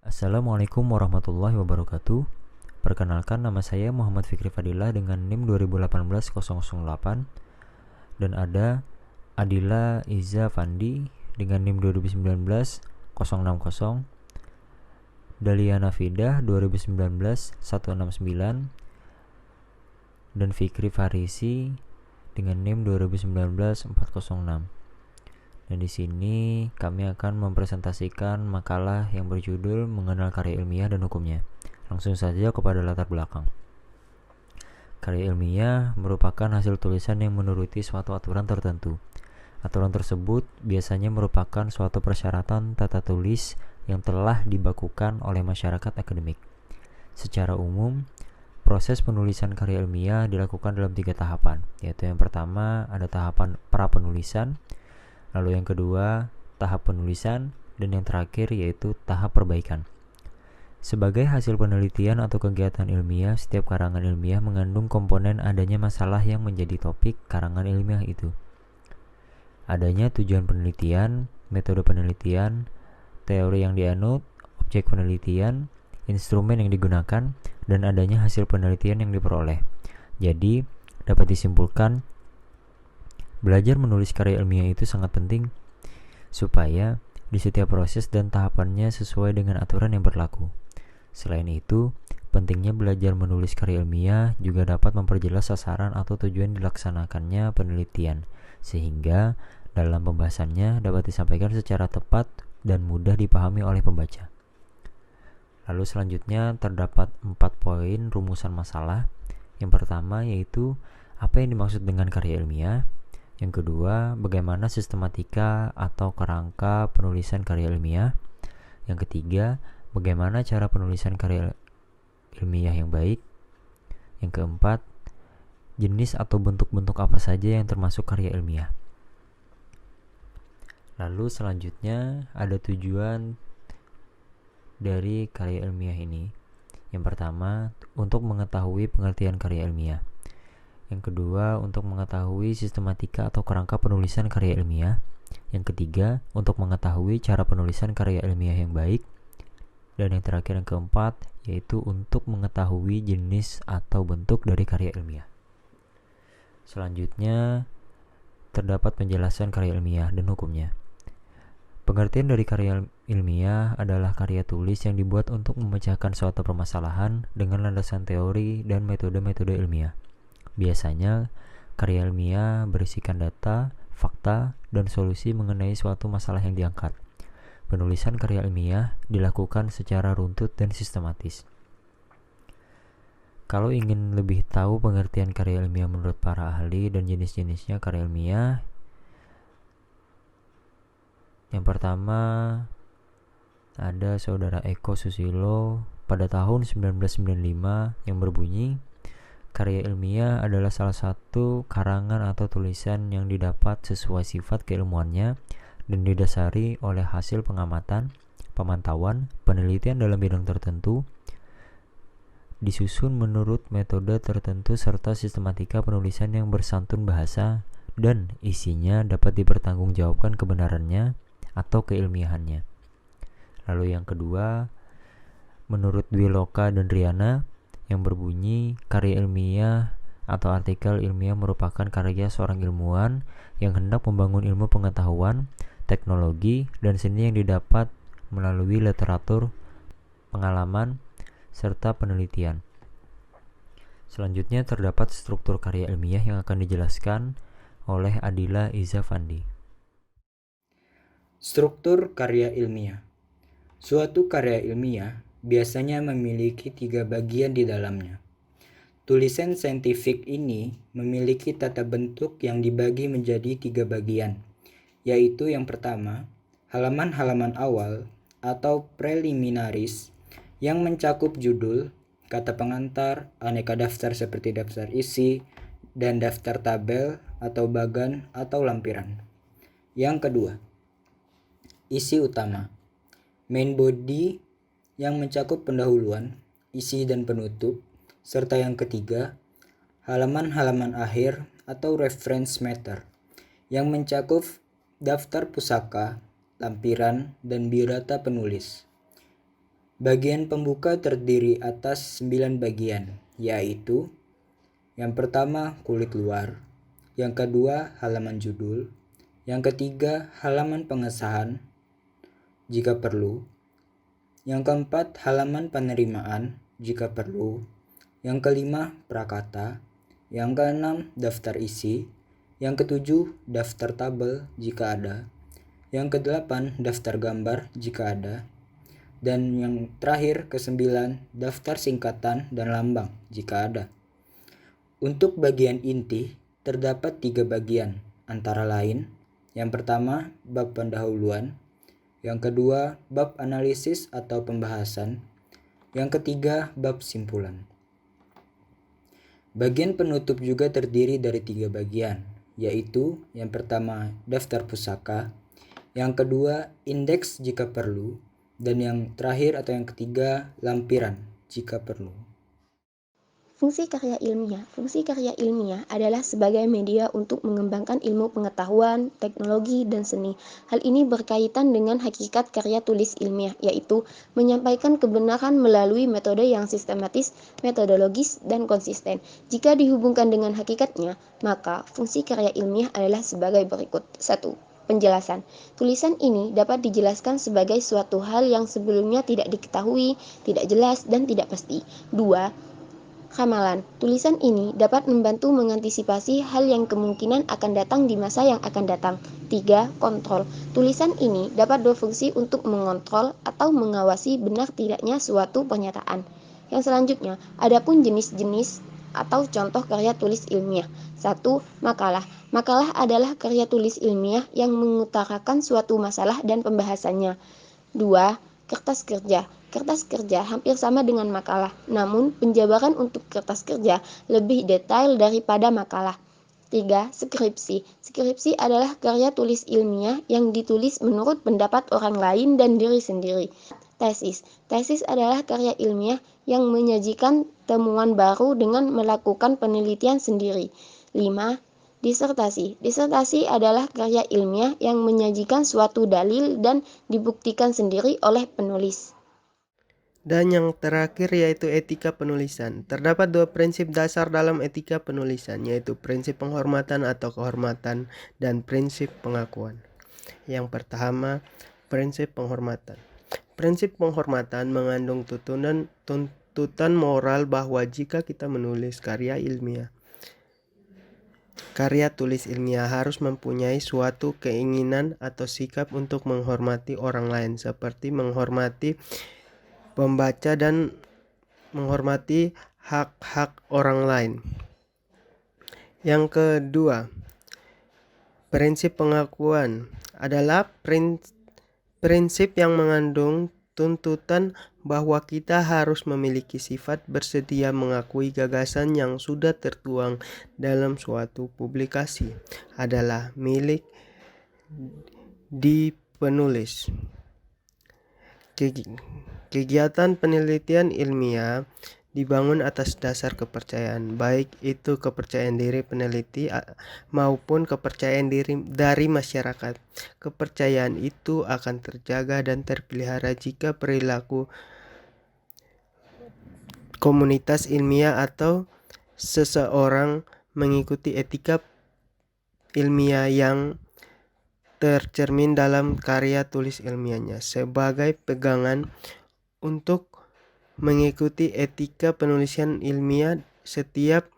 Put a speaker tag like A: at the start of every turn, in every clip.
A: Assalamualaikum warahmatullahi wabarakatuh. Perkenalkan, nama saya Muhammad Fikri Fadilah dengan NIM 2018-008 dan ada Adila Iza Fandi dengan NIM 2019-060, Daliana Fidah 2019-169 dan Fikri Farisi dengan NIM 2019-406. Dan di sini kami akan mempresentasikan makalah yang berjudul Mengenal Karya Ilmiah dan Hukumnya. Langsung saja kepada latar belakang. Karya ilmiah merupakan hasil tulisan yang menuruti suatu aturan tertentu. Aturan tersebut biasanya merupakan suatu persyaratan tata tulis yang telah dibakukan oleh masyarakat akademik. Secara umum, proses penulisan karya ilmiah dilakukan dalam 3 tahapan, yaitu yang pertama ada tahapan pra-penulisan, lalu yang kedua tahap penulisan, dan yang terakhir yaitu tahap perbaikan. Sebagai hasil penelitian atau kegiatan ilmiah, setiap karangan ilmiah mengandung komponen adanya masalah yang menjadi topik karangan ilmiah itu. Adanya tujuan penelitian, metode penelitian, teori yang dianut, objek penelitian, instrumen yang digunakan, dan adanya hasil penelitian yang diperoleh. Jadi, dapat disimpulkan belajar menulis karya ilmiah itu sangat penting supaya di setiap proses dan tahapannya sesuai dengan aturan yang berlaku. Selain itu, pentingnya belajar menulis karya ilmiah juga dapat memperjelas sasaran atau tujuan dilaksanakannya penelitian, sehingga dalam pembahasannya dapat disampaikan secara tepat dan mudah dipahami oleh pembaca. Lalu selanjutnya terdapat 4 poin rumusan masalah. Yang pertama yaitu apa yang dimaksud dengan karya ilmiah. Yang kedua, bagaimana sistematika atau kerangka penulisan karya ilmiah. Yang ketiga, bagaimana cara penulisan karya ilmiah yang baik. Yang keempat, jenis atau bentuk-bentuk apa saja yang termasuk karya ilmiah. Lalu selanjutnya ada tujuan dari karya ilmiah ini. Yang pertama, untuk mengetahui pengertian karya ilmiah. Yang kedua, untuk mengetahui sistematika atau kerangka penulisan karya ilmiah. Yang ketiga, untuk mengetahui cara penulisan karya ilmiah yang baik. Dan yang terakhir, yang keempat, yaitu untuk mengetahui jenis atau bentuk dari karya ilmiah. Selanjutnya, terdapat penjelasan karya ilmiah dan hukumnya. Pengertian dari karya ilmiah adalah karya tulis yang dibuat untuk memecahkan suatu permasalahan dengan landasan teori dan metode-metode ilmiah. Biasanya, karya ilmiah berisikan data, fakta, dan solusi mengenai suatu masalah yang diangkat. Penulisan karya ilmiah dilakukan secara runtut dan sistematis. Kalau ingin lebih tahu pengertian karya ilmiah menurut para ahli dan jenis-jenisnya karya ilmiah, yang pertama ada Saudara Eko Susilo pada tahun 1995 yang berbunyi, karya ilmiah adalah salah satu karangan atau tulisan yang didapat sesuai sifat keilmuannya dan didasari oleh hasil pengamatan, pemantauan, penelitian dalam bidang tertentu, disusun menurut metode tertentu serta sistematika penulisan yang bersantun bahasa dan isinya dapat dipertanggungjawabkan kebenarannya atau keilmiahannya. Lalu yang kedua, menurut Dwi Loka dan Riana yang berbunyi, karya ilmiah atau artikel ilmiah merupakan karya seorang ilmuwan yang hendak membangun ilmu pengetahuan, teknologi, dan seni yang didapat melalui literatur, pengalaman, serta penelitian. Selanjutnya terdapat struktur karya ilmiah yang akan dijelaskan oleh Adila Iza Fandi.
B: Struktur karya ilmiah. Suatu karya ilmiah biasanya memiliki 3 bagian di dalamnya. Tulisan saintifik ini memiliki tata bentuk yang dibagi menjadi 3 bagian, yaitu yang pertama, halaman-halaman awal atau preliminaris yang mencakup judul, kata pengantar, aneka daftar seperti daftar isi, dan daftar tabel atau bagan atau lampiran. Yang kedua, isi utama, main body yang mencakup pendahuluan, isi dan penutup, serta yang ketiga, halaman-halaman akhir atau reference matter yang mencakup daftar pusaka, lampiran, dan biodata penulis. Bagian pembuka terdiri atas 9 bagian, yaitu yang pertama kulit luar, yang kedua halaman judul, yang ketiga halaman pengesahan jika perlu, yang keempat halaman penerimaan jika perlu, yang kelima prakata, yang keenam daftar isi, yang ketujuh daftar tabel jika ada, yang kedelapan daftar gambar jika ada, dan yang terakhir ke-9 daftar singkatan dan lambang jika ada. Untuk bagian inti terdapat 3 bagian, antara lain yang pertama bab pendahuluan, yang kedua bab analisis atau pembahasan, yang ketiga bab simpulan. Bagian penutup juga terdiri dari 3 bagian, yaitu yang pertama daftar pusaka, yang kedua indeks jika perlu, dan yang terakhir atau yang ketiga lampiran jika perlu.
C: Fungsi karya ilmiah. Fungsi karya ilmiah adalah sebagai media untuk mengembangkan ilmu pengetahuan, teknologi, dan seni. Hal ini berkaitan dengan hakikat karya tulis ilmiah, yaitu menyampaikan kebenaran melalui metode yang sistematis, metodologis, dan konsisten. Jika dihubungkan dengan hakikatnya, maka fungsi karya ilmiah adalah sebagai berikut. 1. Penjelasan. Tulisan ini dapat dijelaskan sebagai suatu hal yang sebelumnya tidak diketahui, tidak jelas, dan tidak pasti. 2. Ramalan. Tulisan ini dapat membantu mengantisipasi hal yang kemungkinan akan datang di masa yang akan datang. 3. Kontrol. Tulisan ini dapat berfungsi untuk mengontrol atau mengawasi benar tidaknya suatu pernyataan. Yang selanjutnya, adapun jenis-jenis atau contoh karya tulis ilmiah. 1. Makalah. Makalah adalah karya tulis ilmiah yang mengutarakan suatu masalah dan pembahasannya. 2. Kertas kerja. Kertas kerja hampir sama dengan makalah, namun penjabaran untuk kertas kerja lebih detail daripada makalah. 3. Skripsi. Skripsi adalah karya tulis ilmiah yang ditulis menurut pendapat orang lain dan diri sendiri. Tesis. Tesis adalah karya ilmiah yang menyajikan temuan baru dengan melakukan penelitian sendiri. 5. Disertasi. Disertasi adalah karya ilmiah yang menyajikan suatu dalil dan dibuktikan sendiri oleh penulis.
D: Dan yang terakhir yaitu etika penulisan. Terdapat 2 prinsip dasar dalam etika penulisan, yaitu prinsip penghormatan atau kehormatan dan prinsip pengakuan. Yang pertama, prinsip penghormatan. Prinsip penghormatan mengandung tuntutan moral bahwa jika kita menulis karya ilmiah, karya tulis ilmiah harus mempunyai suatu keinginan atau sikap untuk menghormati orang lain, seperti menghormati pembaca dan menghormati hak-hak orang lain. Yang kedua, prinsip pengakuan adalah prinsip yang mengandung tuntutan bahwa kita harus memiliki sifat bersedia mengakui gagasan yang sudah tertuang dalam suatu publikasi adalah milik di penulis. Kegiatan penelitian ilmiah dibangun atas dasar kepercayaan, baik itu kepercayaan diri peneliti maupun kepercayaan diri dari masyarakat. Kepercayaan itu akan terjaga dan terpelihara jika perilaku komunitas ilmiah atau seseorang mengikuti etika ilmiah yang tercermin dalam karya tulis ilmiahnya. Sebagai pegangan untuk mengikuti etika penulisan ilmiah, setiap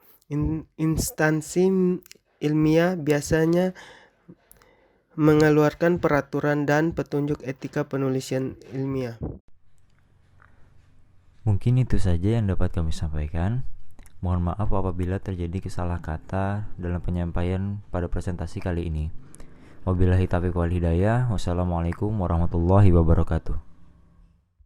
D: instansi ilmiah biasanya mengeluarkan peraturan dan petunjuk etika penulisan ilmiah.
A: Mungkin itu saja yang dapat kami sampaikan. Mohon maaf apabila terjadi kesalah kata dalam penyampaian pada presentasi kali ini. Wabillahi taufiq wal hidayah. Wassalamualaikum warahmatullahi wabarakatuh.